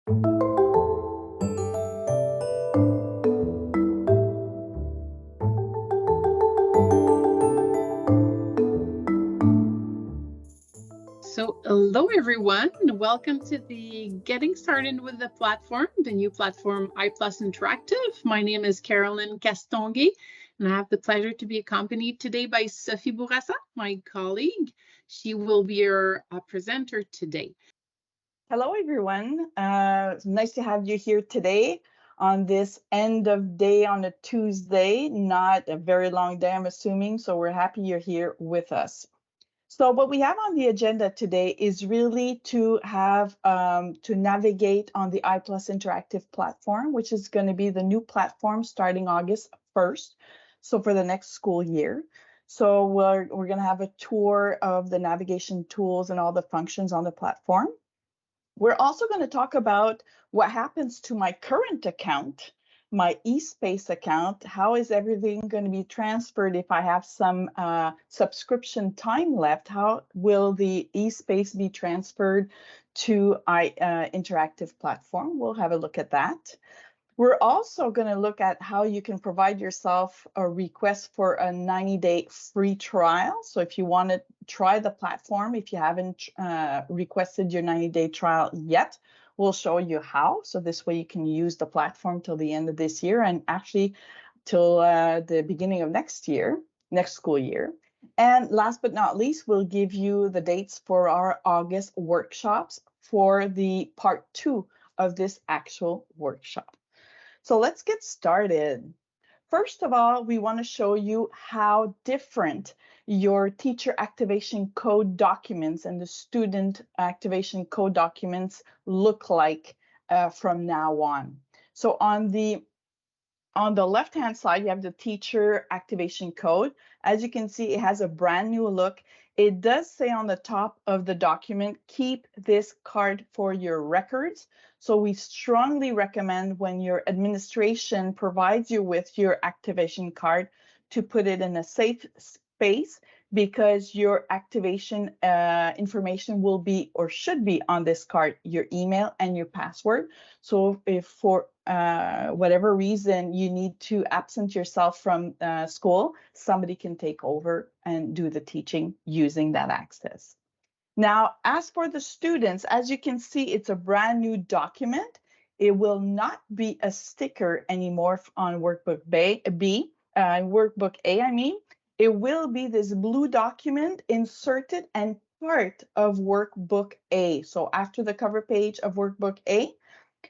So hello everyone, welcome to the Getting Started with the Platform, the new platform iPlus Interactive. My name is Carolyn Castonguay, and I have the pleasure to be accompanied today by Sophie Bourassa, my colleague. She will be your presenter today. Hello everyone, nice to have you here today on this end of day on a Tuesday, not a very long day I'm assuming, so we're happy you're here with us. So what we have on the agenda today is really to have to navigate on the iPlus Interactive platform, which is going to be the new platform starting August 1st, so for the next school year. So we're going to have a tour of the navigation tools and all the functions on the platform. We're also going to talk about what happens to my current account, my eSpace account. How is everything going to be transferred if I have some subscription time left? How will the eSpace be transferred to interactive platform? We'll have a look at that. We're also going to look at how you can provide yourself a request for a 90-day free trial. So if you want to try the platform, if you haven't requested your 90-day trial yet, we'll show you how. So this way you can use the platform till the end of this year and actually till the beginning of next school year. And last but not least, we'll give you the dates for our August workshops for the part 2 of this actual workshop. So let's get started. First of all, we want to show you how different your teacher activation code documents and the student activation code documents look like from now on. So on the left-hand side, you have the teacher activation code. As you can see, it has a brand new look. It does say on the top of the document, keep this card for your records. So we strongly recommend when your administration provides you with your activation card to put it in a safe space, because your activation information will be or should be on this card, your email and your password. So if for whatever reason you need to absent yourself from school, somebody can take over and do the teaching using that access. Now, as for the students, as you can see, it's a brand new document. It will not be a sticker anymore on Workbook Workbook A, I mean. It will be this blue document inserted and part of Workbook A. So after the cover page of Workbook A,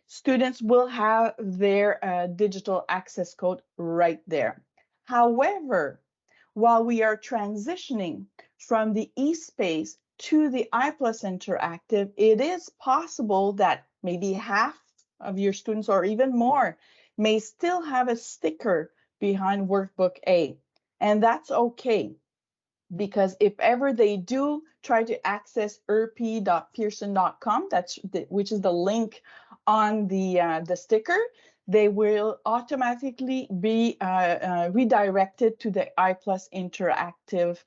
students will have their digital access code right there. However, while we are transitioning from the eSpace to the iPlus Interactive, it is possible that maybe half of your students or even more may still have a sticker behind Workbook A. And that's okay, because if ever they do try to access erpi.pearson.com, which is the link on the sticker, they will automatically be redirected to the iPlus Interactive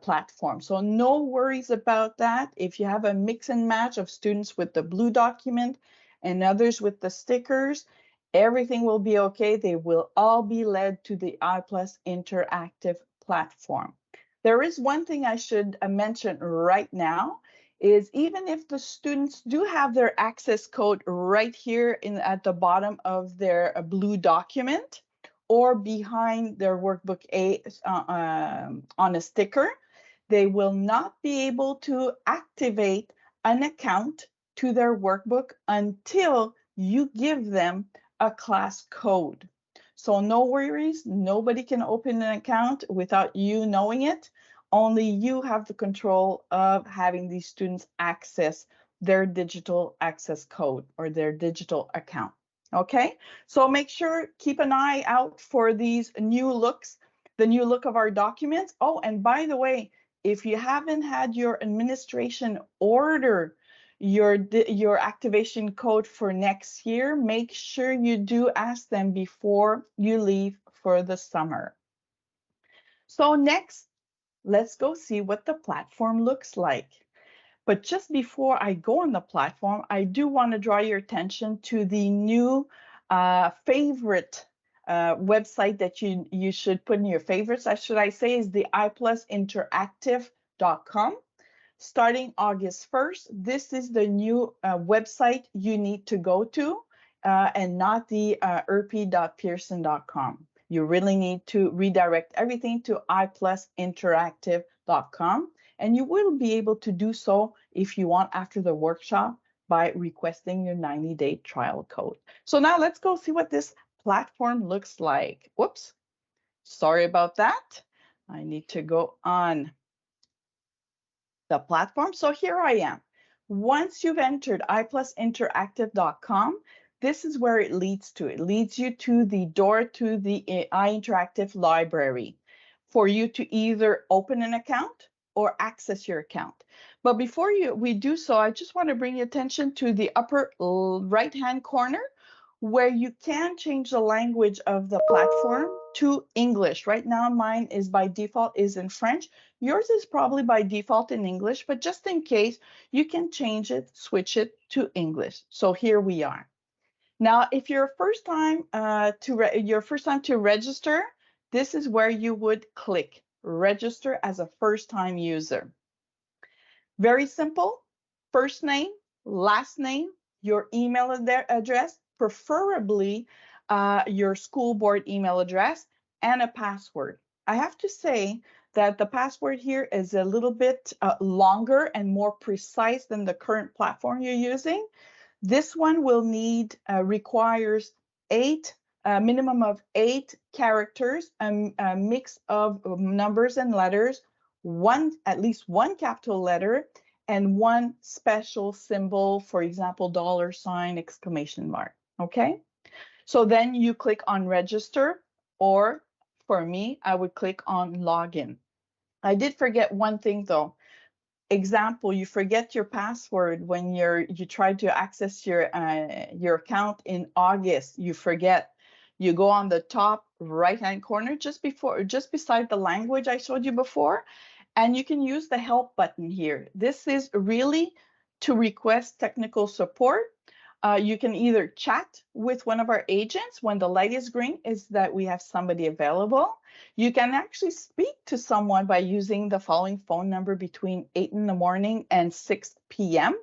platform. So no worries about that. If you have a mix and match of students with the blue document and others with the stickers, everything will be okay. They will all be led to the iPlus Interactive platform. There is one thing I should mention right now, is even if the students do have their access code right here at the bottom of their blue document or behind their Workbook A on a sticker, they will not be able to activate an account to their workbook until you give them a class code. So no worries, nobody can open an account without you knowing it. Only you have the control of having these students access their digital access code or their digital account. Okay, so make sure, keep an eye out for these new looks, the new look of our documents. Oh, and by the way, if you haven't had your administration order your activation code for next year, make sure you do ask them before you leave for the summer. So next, let's go see what the platform looks like. But just before I go on the platform, I do want to draw your attention to the new favorite website that you should put in your favorites. Should I say is the iplusinteractive.com. Starting August 1st, this is the new website you need to go to and not the erpi.pearson.com. You really need to redirect everything to iplusinteractive.com. And you will be able to do so if you want after the workshop by requesting your 90-day trial code. So now let's go see what this platform looks like. Whoops, sorry about that. I need to go on the platform. So here I am. Once you've entered iplusinteractive.com, this is where it leads to. It leads you to the door to the iInteractive library for you to either open an account or access your account. But before we do so, I just want to bring your attention to the upper right-hand corner where you can change the language of the platform to English. Right now, mine is by default is in French. Yours is probably by default in English, but just in case, you can change it, switch it to English. So here we are. Now, if you're first time to register, this is where you would click register as a first-time user. Very simple. First name, last name, your email address, preferably your school board email address, and a password. I have to say that the password here is a little bit longer and more precise than the current platform you're using. This one will requires a minimum of 8 characters, a mix of numbers and letters, at least one capital letter, and one special symbol, for example, $, exclamation mark. Okay, so then you click on register, or for me, I would click on login. I did forget one thing though. Example, you forget your password when you try to access your account in August. You forget. You go on the top right-hand corner just beside the language I showed you before, and you can use the help button here. This is really to request technical support. You can either chat with one of our agents when the light is green, is that we have somebody available. You can actually speak to someone by using the following phone number between 8 in the morning and 6 p.m.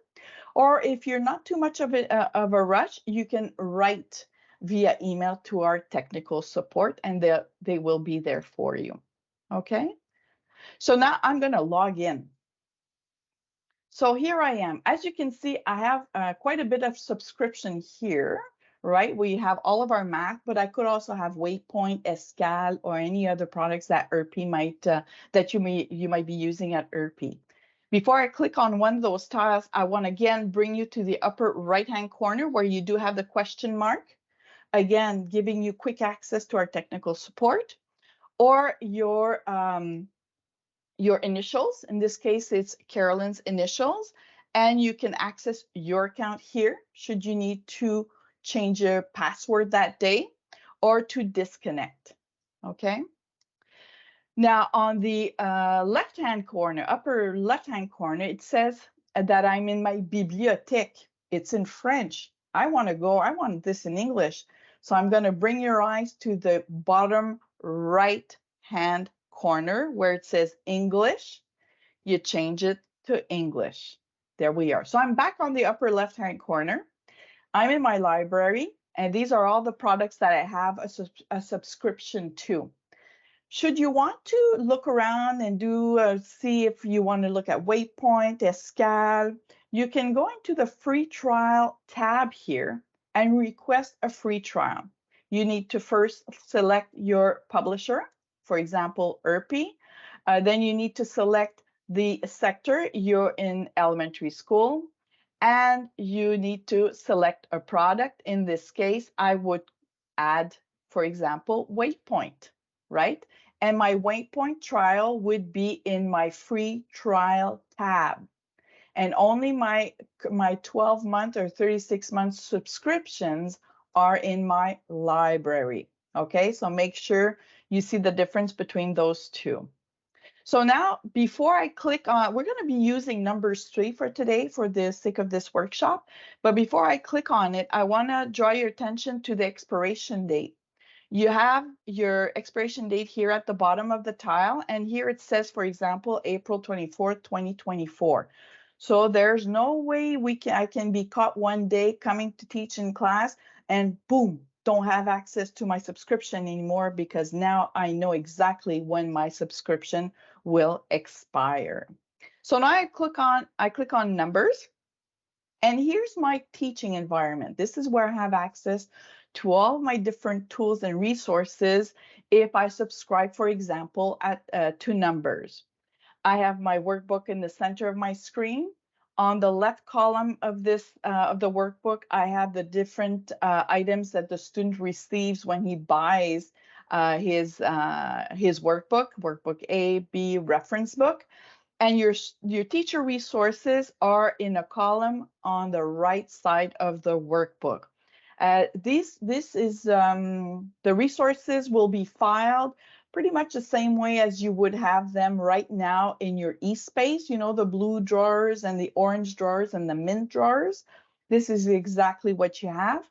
Or if you're not too much of a rush, you can write via email to our technical support, and they will be there for you. Okay, so now I'm going to log in. So here I am. As you can see, I have quite a bit of subscription here, right? We have all of our math, but I could also have Waypoint, Escal, or any other products that ERPI that you might be using at ERPI. Before I click on one of those tiles, I want to again bring you to the upper right-hand corner where you do have the question mark. Again, giving you quick access to our technical support, or your initials. In this case, it's Carolyn's initials, and you can access your account here should you need to change your password that day or to disconnect. Okay. Now on the left-hand corner, upper left-hand corner, it says that I'm in my bibliothèque. It's in French. I want this in English. So I'm going to bring your eyes to the bottom right-hand corner where it says English. You change it to English. There we are. So I'm back on the upper left-hand corner. I'm in my library, and these are all the products that I have a subscription to. Should you want to look around and see if you want to look at Waypoint, Escal, you can go into the free trial tab here and request a free trial. You need to first select your publisher, for example, ERPI. Then you need to select the sector. You're in elementary school, and you need to select a product. In this case, I would add, for example, Waypoint, right? And my Waypoint trial would be in my free trial tab. And only my 12-month or 36-month subscriptions are in my library. Okay, so make sure you see the difference between those two. So now, before I click on, we're going to be using numbers 3 for today for the sake of this workshop. But before I click on it, I want to draw your attention to the expiration date. You have your expiration date here at the bottom of the tile, and here it says, for example, April 24th, 2024. So there's no way I can be caught one day coming to teach in class and boom, don't have access to my subscription anymore, because now I know exactly when my subscription will expire. So now I click on numbers, and here's my teaching environment. This is where I have access to all my different tools and resources if I subscribe, for example, to numbers. I have my workbook in the center of my screen. On the left column of this of the workbook, I have the different items that the student receives when he buys his workbook A, B, reference book. And your teacher resources are in a column on the right side of the workbook. This is the resources will be filed pretty much the same way as you would have them right now in your eSpace, you know, the blue drawers and the orange drawers and the mint drawers. This is exactly what you have.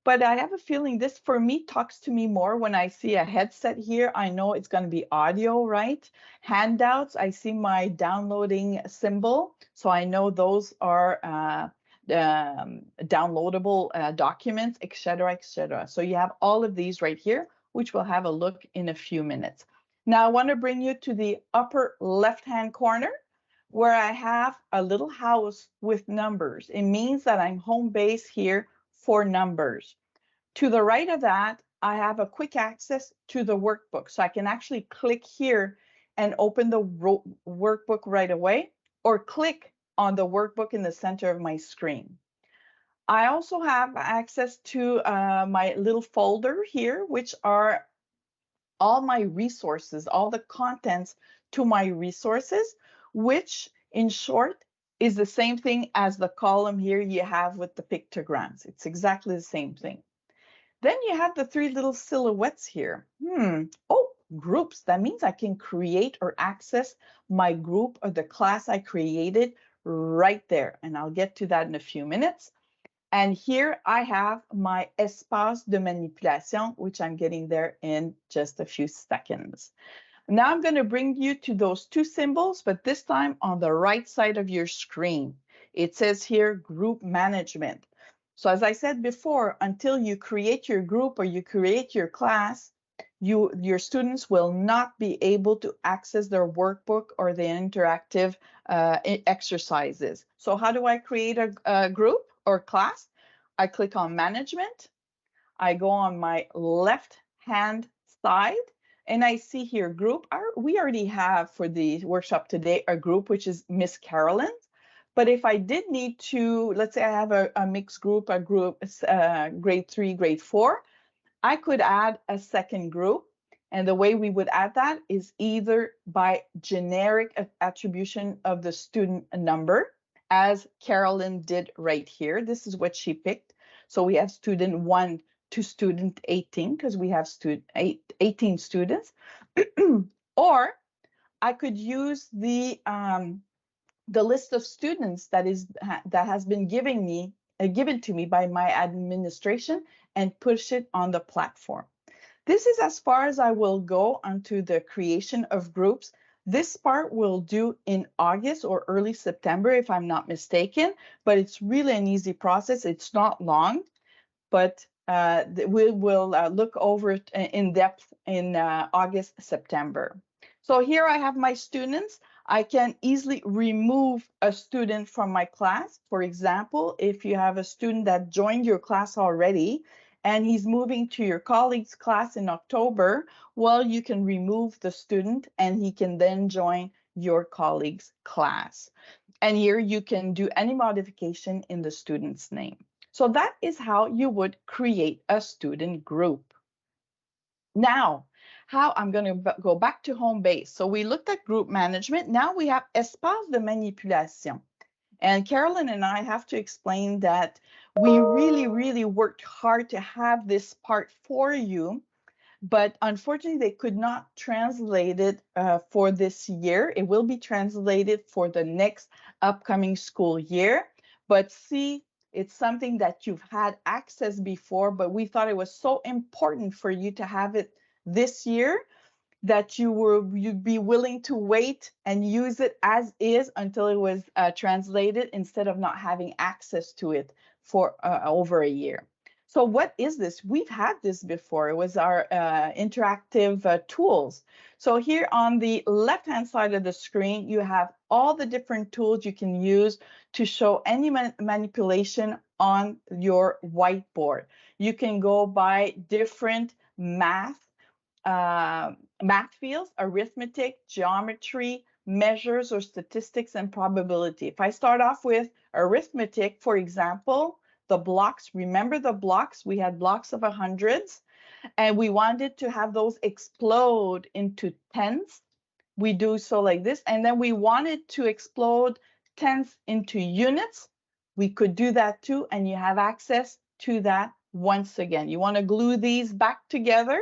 But I have a feeling this, for me, talks to me more when I see a headset here. I know it's going to be audio, right? Handouts, I see my downloading symbol, so I know those are downloadable documents, etc., etc. So you have all of these right here, which we'll have a look in a few minutes. Now I want to bring you to the upper left-hand corner where I have a little house with numbers. It means that I'm home base here for numbers. To the right of that, I have a quick access to the workbook. So I can actually click here and open the workbook right away, or click on the workbook in the center of my screen. I also have access to my little folder here, which are all my resources, all the contents to my resources, which in short is the same thing as the column here you have with the pictograms. It's exactly the same thing. Then you have the 3 little silhouettes here. Oh, groups. That means I can create or access my group or the class I created right there. And I'll get to that in a few minutes. And here I have my espace de manipulation, which I'm getting there in just a few seconds. Now I'm going to bring you to those 2 symbols, but this time on the right side of your screen. It says here group management. So as I said before, until you create your group or you create your class, your students will not be able to access their workbook or the interactive exercises. So how do I create a group or class? I click on management. I go on my left hand side and I see here group. We already have for the workshop today a group, which is Miss Carolyn. But if I did need to, let's say I have a mixed group, grade 3, grade 4, I could add a second group. And the way we would add that is either by generic attribution of the student number, as Carolyn did right here. This is what she picked. So we have student 1 to student 18, because we have 18 students. Or I could use the list of students that has been given to me by my administration and push it on the platform. This is as far as I will go onto the creation of groups. This part we'll do in August or early September, if I'm not mistaken, but it's really an easy process. It's not long, but we will look over it in depth in August, September. So here I have my students. I can easily remove a student from my class. For example, if you have a student that joined your class already and he's moving to your colleague's class in October, well, you can remove the student and he can then join your colleague's class. And here you can do any modification in the student's name. So that is how you would create a student group. Now, how I'm going to go back to home base. So we looked at group management. Now we have espace de manipulation. And Carolyn and I have to explain that we really, really worked hard to have this part for you but unfortunately they could not translate it for this year. It will be translated for the next upcoming school year. But see, it's something that you've had access before, but we thought it was so important for you to have it this year that you'd be willing to wait and use it as is until it was translated, instead of not having access to it for over a year. So what is this? We've had this before. It was our interactive tools. So here on the left-hand side of the screen, you have all the different tools you can use to show any manipulation on your whiteboard. You can go by different math fields: arithmetic, geometry, measures or statistics, and probability. If I start off with arithmetic, for example, the blocks, remember the blocks? We had blocks of hundreds, and we wanted to have those explode into tens. We do so like this, and then we wanted to explode tens into units. We could do that too, and you have access to that once again. You want to glue these back together,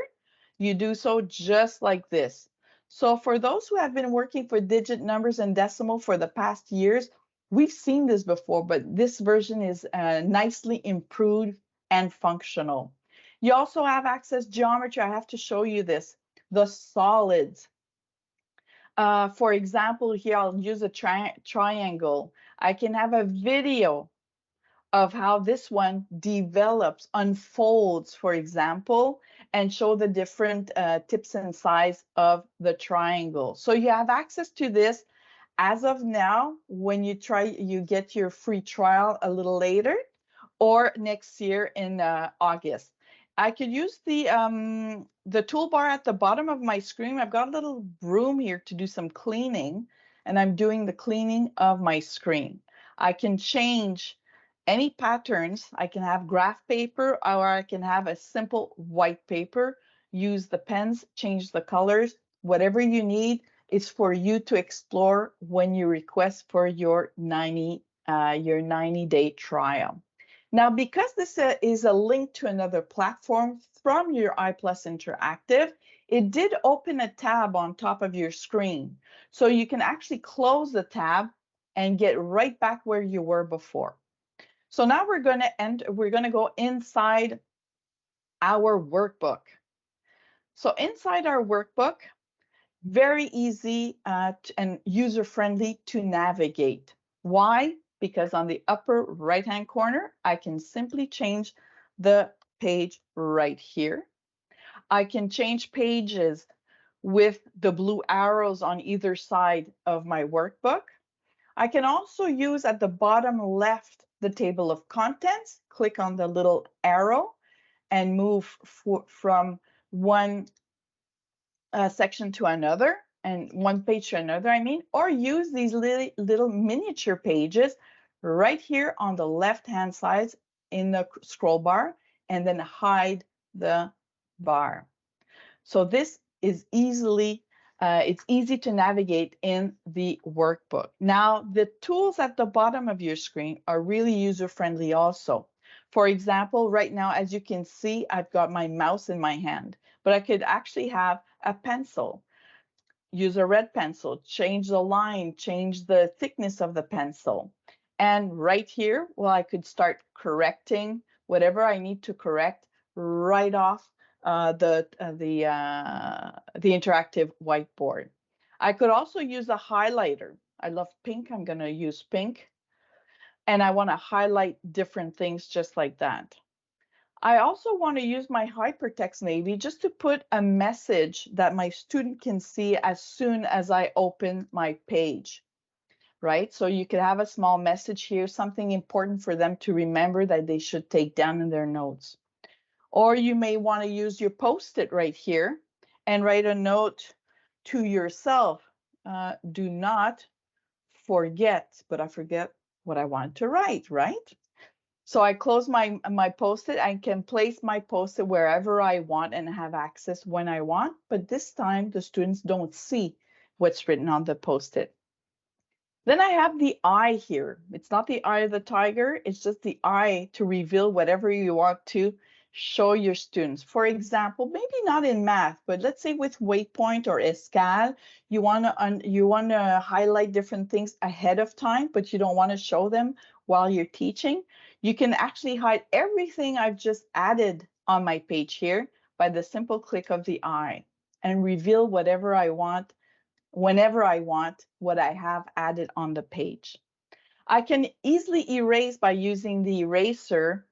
you do so just like this. So for those who have been working for digit numbers and decimal for the past years, we've seen this before, but this version is nicely improved and functional. You also have access geometry. I have to show you this, the solids. For example, here I'll use a triangle. I can have a video of how this one develops, unfolds, for example, and show the different tips and size of the triangle. So you have access to this as of now. When you get your free trial a little later, or next year in August. I could use the toolbar at the bottom of my screen. I've got a little broom here to do some cleaning, and I'm doing the cleaning of my screen. I can change any patterns. I can have graph paper, or I can have a simple white paper. Use the pens, change the colors, whatever you need. It's for you to explore when you request for your 90-day trial. Now, because this is a link to another platform from your iPlus Interactive, it did open a tab on top of your screen. So you can actually close the tab and get right back where you were before. So now we're going to go inside our workbook. So inside our workbook, very easy and user-friendly to navigate. Why? Because on the upper right-hand corner, I can simply change the page right here. I can change pages with the blue arrows on either side of my workbook. I can also use at the bottom left the table of contents, click on the little arrow and move from one section to another, and one page to another, I mean, or use these little miniature pages right here on the left-hand side in the scroll bar, and then hide the bar. So this is it's easy to navigate in the workbook. Now, the tools at the bottom of your screen are really user-friendly also. For example, right now, as you can see, I've got my mouse in my hand, but I could actually have a pencil. Use a red pencil, change the line, change the thickness of the pencil. And right here, well, I could start correcting whatever I need to correct right off the interactive whiteboard. I could also use a highlighter. I love pink. I'm going to use pink. And I want to highlight different things just like that. I also want to use my hypertext maybe just to put a message that my student can see as soon as I open my page, right? So you could have a small message here, something important for them to remember that they should take down in their notes. Or you may want to use your Post-it right here and write a note to yourself. Do not forget, but I forget what I want to write, right? So I close my Post-it. I can place my Post-it wherever I want and have access when I want, but this time the students don't see what's written on the Post-it. Then I have the eye here. It's not the eye of the tiger, it's just the eye to reveal whatever you want to show your students. For example, maybe not in math, but let's say with Waypoint or Escal, you want to highlight different things ahead of time, but you don't want to show them while you're teaching. You can actually hide everything I've just added on my page here by the simple click of the eye and reveal whatever I want, whenever I want, what I have added on the page. I can easily erase by using the eraser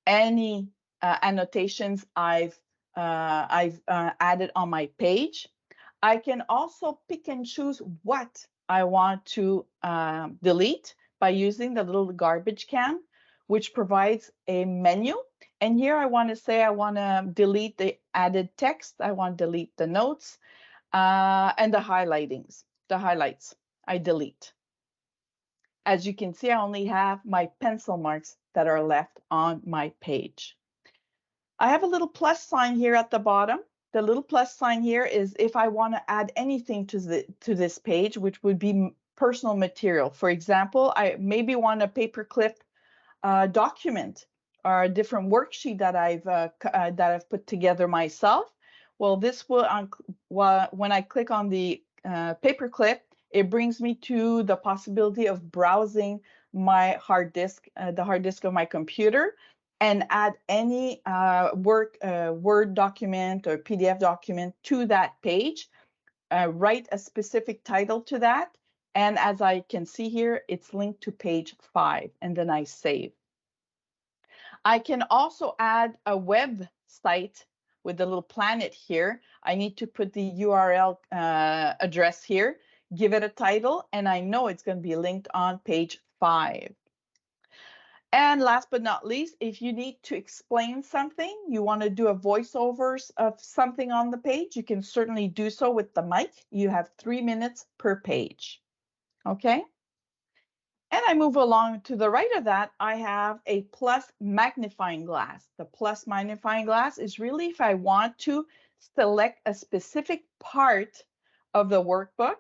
any annotations I've added on my page. I can also pick and choose what I want to delete by using the little garbage can, which provides a menu. And here I want to say I want to delete the added text. I want to delete the notes and the highlights I delete. As you can see, I only have my pencil marks that are left on my page. I have a little plus sign here at the bottom. The little plus sign here is if I want to add anything to this page, which would be personal material. For example, I maybe want a paperclip document or a different worksheet that I've put together myself. Well, this will when I click on the paperclip, it brings me to the possibility of browsing my hard disk, the hard disk of my computer, and add any Word document or PDF document to that page. Write a specific title to that, and as I can see here, it's linked to page 5, and then I save. I can also add a website with the little planet here. I need to put the URL address here, give it a title, and I know it's going to be linked on page 5. And last but not least, if you need to explain something, you want to do a voiceover of something on the page, you can certainly do so with the mic. You have 3 minutes per page. Okay? And I move along to the right of that, I have a plus magnifying glass. The plus magnifying glass is really if I want to select a specific part of the workbook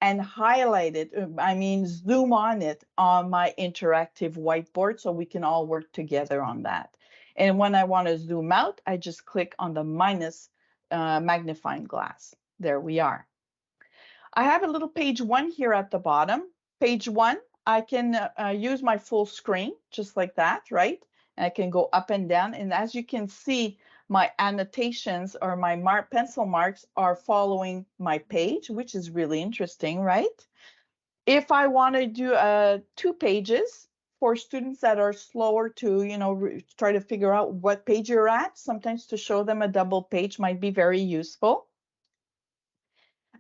and highlight it, I mean, zoom on it on my interactive whiteboard so we can all work together on that. And when I want to zoom out, I just click on the minus magnifying glass. There we are. I have a little page 1 here at the bottom. Page 1, I can use my full screen just like that, right? And I can go up and down. And as you can see, my annotations or my pencil marks are following my page, which is really interesting, right? If I want to do 2 pages for students that are slower to, you know, try to figure out what page you're at, sometimes to show them a double page might be very useful.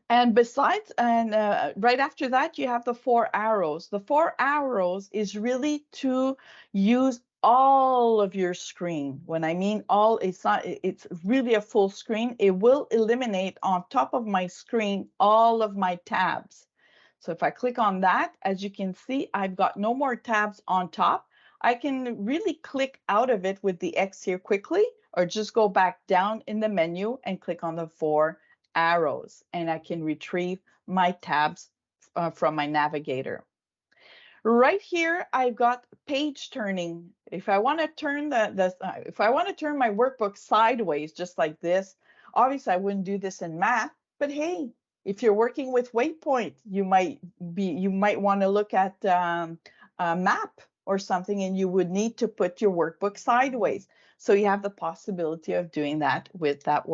And besides, and right after that, you have the 4 arrows. The 4 arrows is really to use all of your screen. When I mean all, it's really a full screen. It will eliminate on top of my screen all of my tabs. So if I click on that, as you can see, I've got no more tabs on top. I can really click out of it with the X here quickly, or just go back down in the menu and click on the 4 arrows, and I can retrieve my tabs from my navigator. Right here, I've got page turning. If I want to turn if I want to turn my workbook sideways, just like this, obviously I wouldn't do this in math, but hey, if you're working with Waypoint, you might want to look at a map or something, and you would need to put your workbook sideways. So you have the possibility of doing that with that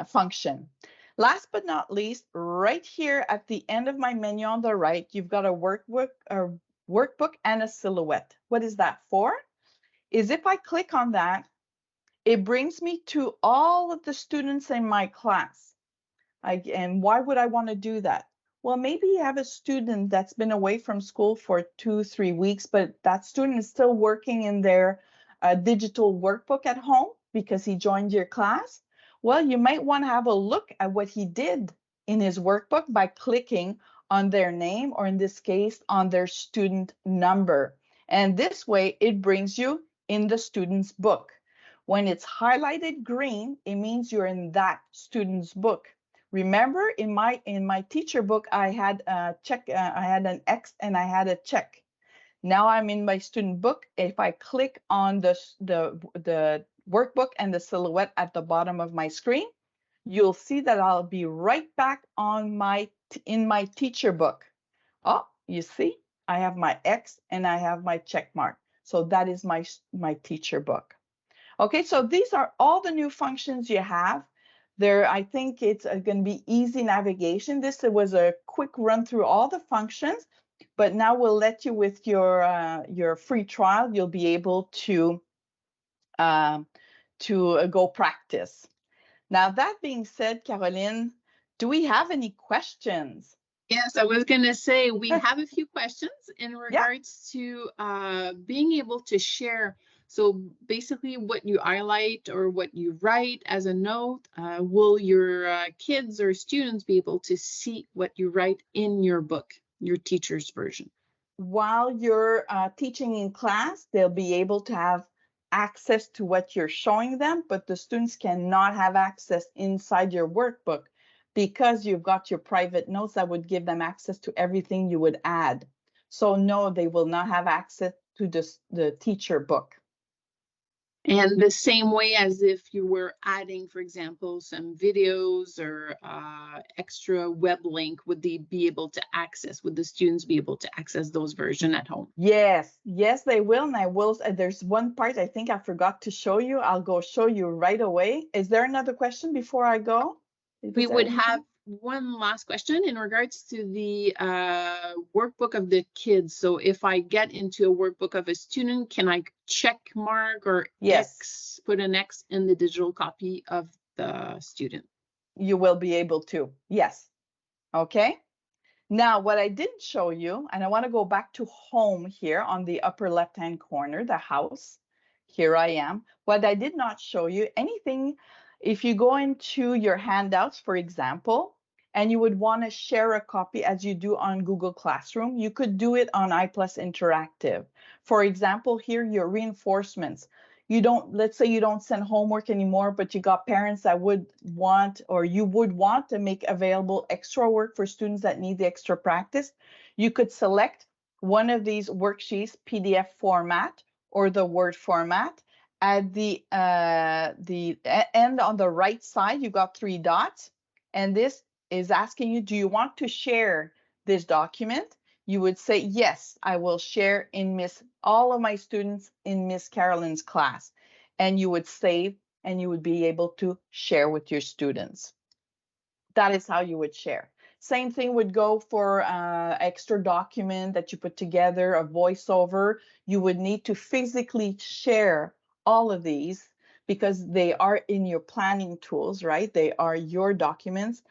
function. Last but not least, right here at the end of my menu on the right, you've got a workbook and a silhouette. What is that for? Is if I click on that, it brings me to all of the students in my class. And why would I want to do that? Well, maybe you have a student that's been away from school for 2-3 weeks, but that student is still working in their digital workbook at home because he joined your class. Well, you might want to have a look at what he did in his workbook by clicking on their name, or in this case, on their student number. And this way, it brings you in the student's book. When it's highlighted green, it means you're in that student's book. Remember, in my teacher book, I had a check, I had an X and I had a check. Now I'm in my student book. If I click on the workbook and the silhouette at the bottom of my screen, you'll see that I'll be right back on in my teacher book. Oh, you see, I have my X and I have my check mark. So that is my teacher book. Okay, so these are all the new functions you have. There, I think it's going to be easy navigation. This was a quick run through all the functions, but now we'll let you with your free trial. You'll be able to go practice. Now, that being said, Caroline, do we have any questions? Yes, I was going to say we have a few questions in Yeah. regards to being able to share. So basically what you highlight or what you write as a note, will your kids or students be able to see what you write in your book, your teacher's version? While you're teaching in class, they'll be able to have access to what you're showing them, but the students cannot have access inside your workbook because you've got your private notes that would give them access to everything you would add. So no, they will not have access to the teacher book. And the same way as if you were adding, for example, some videos or extra web link, would they be able to access, would the students be able to access those versions at home? Yes, yes, they will. And I will. There's one part I think I forgot to show you. I'll go show you right away. Is there another question before I go? We would have one last question in regards to the workbook of the kids. So if I get into a workbook of a student, can I check mark or Yes. X, put an X in the digital copy of the student? You will be able to. Yes. Okay. Now, what I didn't show you, and I want to go back to home here on the upper left-hand corner, the house. Here I am. What I did not show you, anything, if you go into your handouts, for example, and you would want to share a copy as you do on Google Classroom, you could do it on iPlus Interactive. For example, here, your reinforcements. Let's say you don't send homework anymore, but you got parents that would want, or you would want to make available extra work for students that need the extra practice. You could select one of these worksheets, PDF format or the Word format. At the end on the right side, you got 3 dots, and this is asking you, do you want to share this document? You would say, yes, I will share in all of my students in Miss Carolyn's class. And you would save and you would be able to share with your students. That is how you would share. Same thing would go for extra document that you put together, a voiceover. You would need to physically share all of these because they are in your planning tools, right? They are your documents.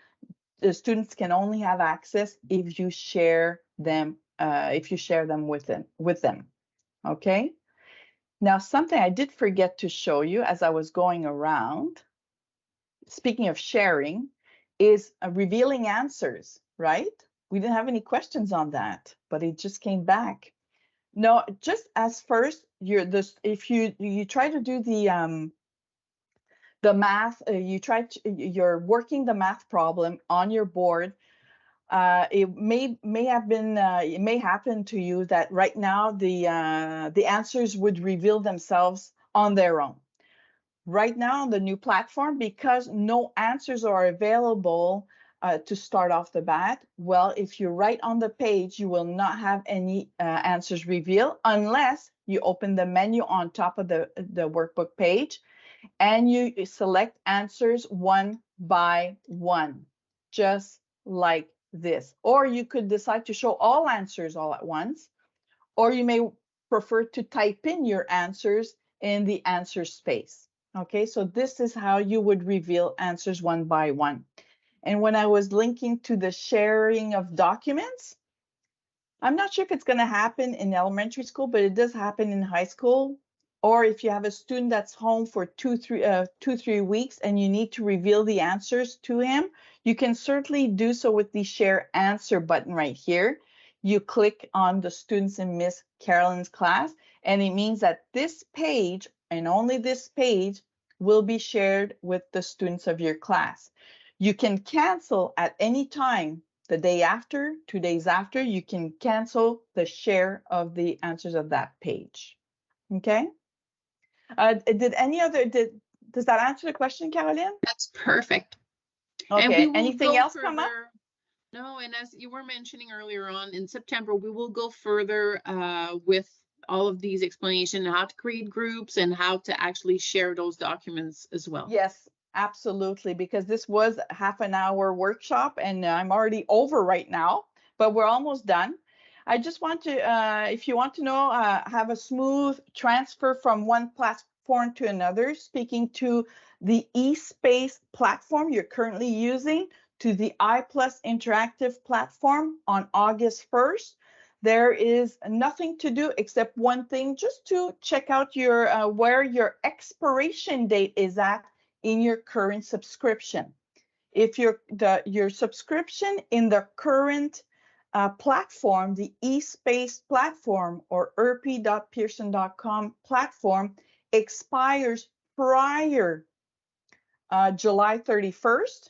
The students can only have access if you share them with them. Okay. Now, something I did forget to show you as I was going around, speaking of sharing, is revealing answers, right? We didn't have any questions on that, but it just came back. No, just as first, if you try to do the math, you're working the math problem on your board. It may happen to you that right now the answers would reveal themselves on their own. Right now on the new platform, because no answers are available to start off the bat, well, if you write on the page, you will not have any answers revealed unless you open the menu on top of the workbook page and you select answers one by one, just like this. Or you could decide to show all answers all at once, or you may prefer to type in your answers in the answer space. Okay, so this is how you would reveal answers one by one. And when I was linking to the sharing of documents, I'm not sure if it's going to happen in elementary school, but it does happen in high school. Or if you have a student that's home for 2-3 weeks and you need to reveal the answers to him, you can certainly do so with the share answer button right here. You click on the students in Miss Carolyn's class, and it means that this page and only this page will be shared with the students of your class. You can cancel at any time the day after, 2 days after, you can cancel the share of the answers of that page. Okay? Does that answer the question, Caroline? That's perfect. And Okay. we will Anything go else further. come up? No, and as you were mentioning earlier on, in September, we will go further with all of these explanations, how to create groups and how to actually share those documents as well. Yes, absolutely, because this was a half an hour workshop and I'm already over right now, but we're almost done. I just want to, if you want to know, have a smooth transfer from one platform to another, speaking to the eSpace platform you're currently using to the iPlus Interactive platform on August 1st. There is nothing to do except one thing, just to check out your where your expiration date is at in your current subscription. If your subscription in the current platform, the eSpace platform or ERPI.pearson.com platform expires prior July 31st,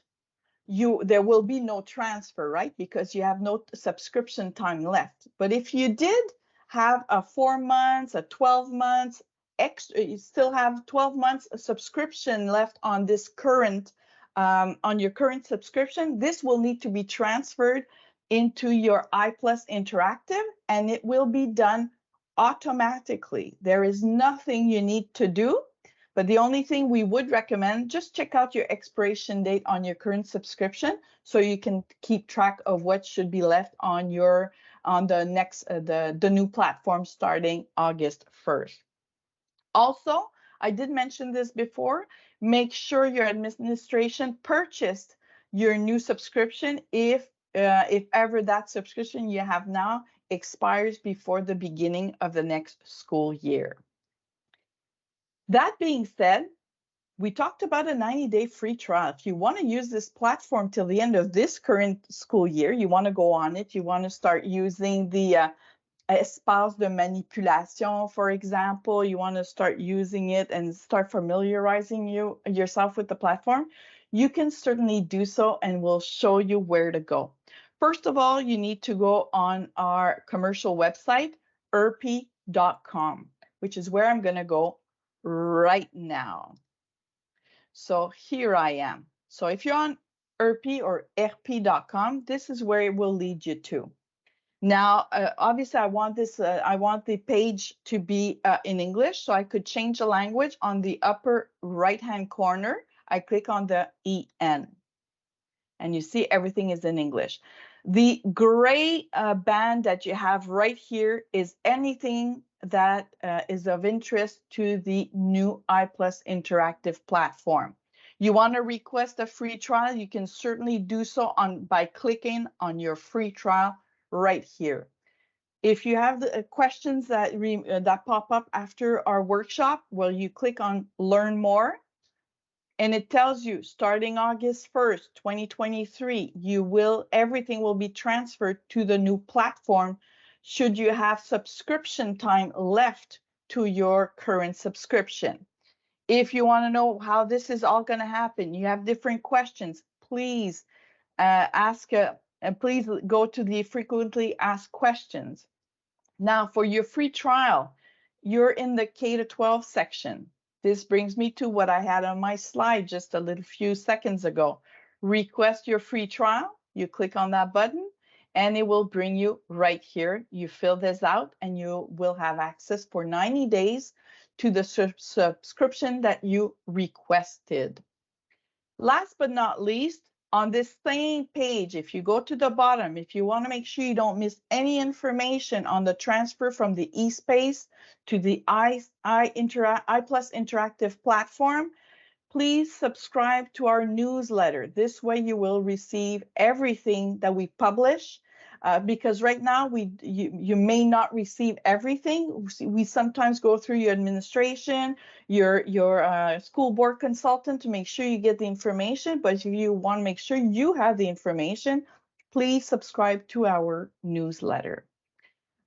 there will be no transfer, right? Because you have no subscription time left. But if you did have a 4 months, a 12 months extra, you still have 12 months subscription left on this current, on your current subscription, this will need to be transferred into your iPlus Interactive, and it will be done automatically. There is nothing you need to do. But the only thing we would recommend, just check out your expiration date on your current subscription so you can keep track of what should be left on the next the new platform starting August 1st. Also, I did mention this before, make sure your administration purchased your new subscription if ever that subscription you have now expires before the beginning of the next school year. That being said, we talked about a 90-day free trial. If you want to use this platform till the end of this current school year, you want to go on it, you want to start using the espace de manipulation, for example, you want to start using it and start familiarizing yourself with the platform, you can certainly do so, and we'll show you where to go. First of all, you need to go on our commercial website, ERPI.com, which is where I'm going to go right now. So here I am. So if you're on ERPI or ERPI.com, this is where it will lead you to. Now, obviously, I want the page to be in English, so I could change the language on the upper right-hand corner. I click on the EN, and you see everything is in English. The gray band that you have right here is anything that is of interest to the new iPlus Interactive platform. You want to request a free trial, you can certainly do so by clicking on your free trial right here. If you have the questions that pop up after our workshop, well, you click on Learn More, and it tells you starting August 1st, 2023, everything will be transferred to the new platform should you have subscription time left to your current subscription. If you want to know how this is all going to happen, you have different questions, please please go to the frequently asked questions. Now, for your free trial, you're in the K-12 section. This brings me to what I had on my slide just a little few seconds ago. Request your free trial. You click on that button, and it will bring you right here. You fill this out, and you will have access for 90 days to the subscription that you requested. Last but not least, on this same page, if you go to the bottom, if you want to make sure you don't miss any information on the transfer from the eSpace to the iPlus Interactive platform, please subscribe to our newsletter. This way you will receive everything that we publish, because right now you may not receive everything. We sometimes go through your administration, your school board consultant to make sure you get the information. But if you want to make sure you have the information, please subscribe to our newsletter.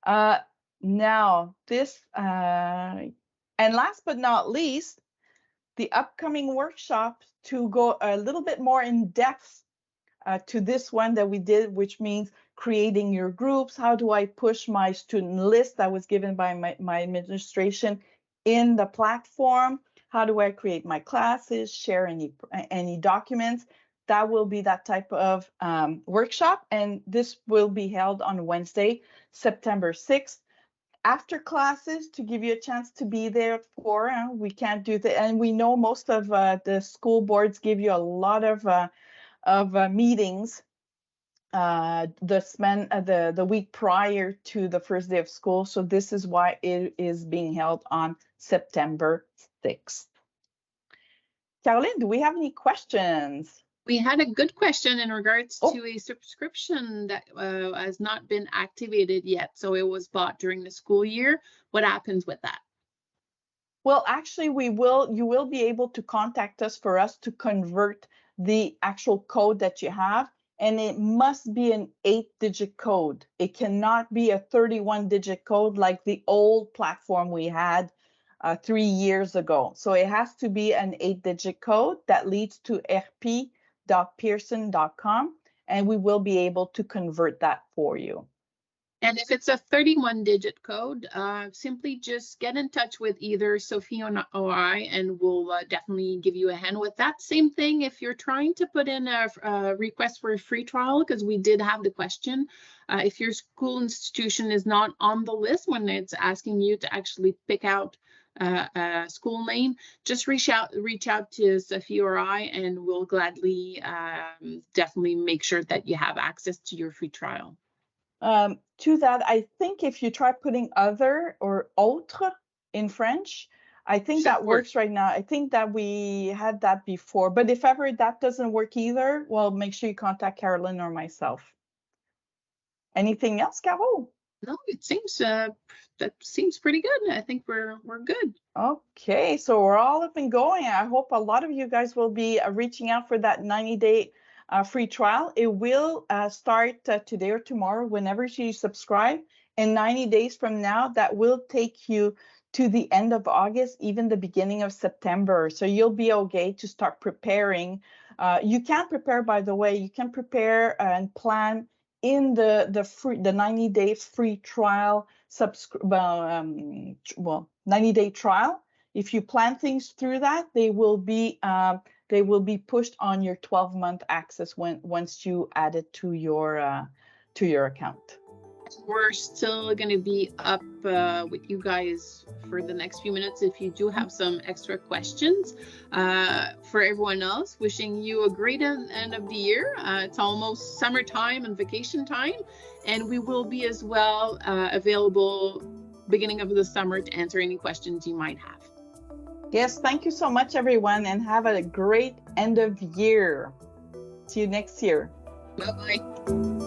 Now this, and last but not least, the upcoming workshop to go a little bit more in depth to this one that we did, which means creating your groups. How do I push my student list that was given by my administration in the platform? How do I create my classes, share any documents? That will be that type of workshop, and this will be held on Wednesday, September 6th. After classes, to give you a chance to be there for, we can't do that, and we know most of the school boards give you a lot of meetings the week prior to the first day of school. So this is why it is being held on September 6th. Caroline, do we have any questions? We had a good question in regards to a subscription that has not been activated yet. So it was bought during the school year. What happens with that? Well, actually, you will be able to contact us for us to convert the actual code that you have. And it must be an 8-digit code. It cannot be a 31-digit code like the old platform we had 3 years ago. So it has to be an 8-digit code that leads to erpi.pearson.com, and we will be able to convert that for you. And if it's a 31-digit code, simply just get in touch with either Sophie or I, and we'll definitely give you a hand with that. Same thing if you're trying to put in a request for a free trial, because we did have the question. If your school institution is not on the list when it's asking you to actually pick out a school name, just reach out to Sophie or I, and we'll gladly definitely make sure that you have access to your free trial. To that, I think if you try putting other or autre in French, I think that works right now. I think that we had that before, but if ever that doesn't work either, well, make sure you contact Caroline or myself. Anything else, Carol? No, it seems that seems pretty good. I think we're good. Okay, so we're all up and going. I hope a lot of you guys will be reaching out for that 90-day free trial. It will start today or tomorrow, whenever you subscribe. And 90 days from now, that will take you to the end of August, even the beginning of September. So you'll be okay to start preparing. You can prepare, by the way, you can prepare and plan in the 90-day free trial 90-day trial. If you plan things through that, they will be pushed on your 12-month access once you add it to your account. We're still going to be up with you guys for the next few minutes if you do have some extra questions. For everyone else, wishing you a great end of the year. It's almost summertime and vacation time, and we will be as well available beginning of the summer to answer any questions you might have. Yes, thank you so much, everyone, and have a great end of year. See you next year. Bye-bye.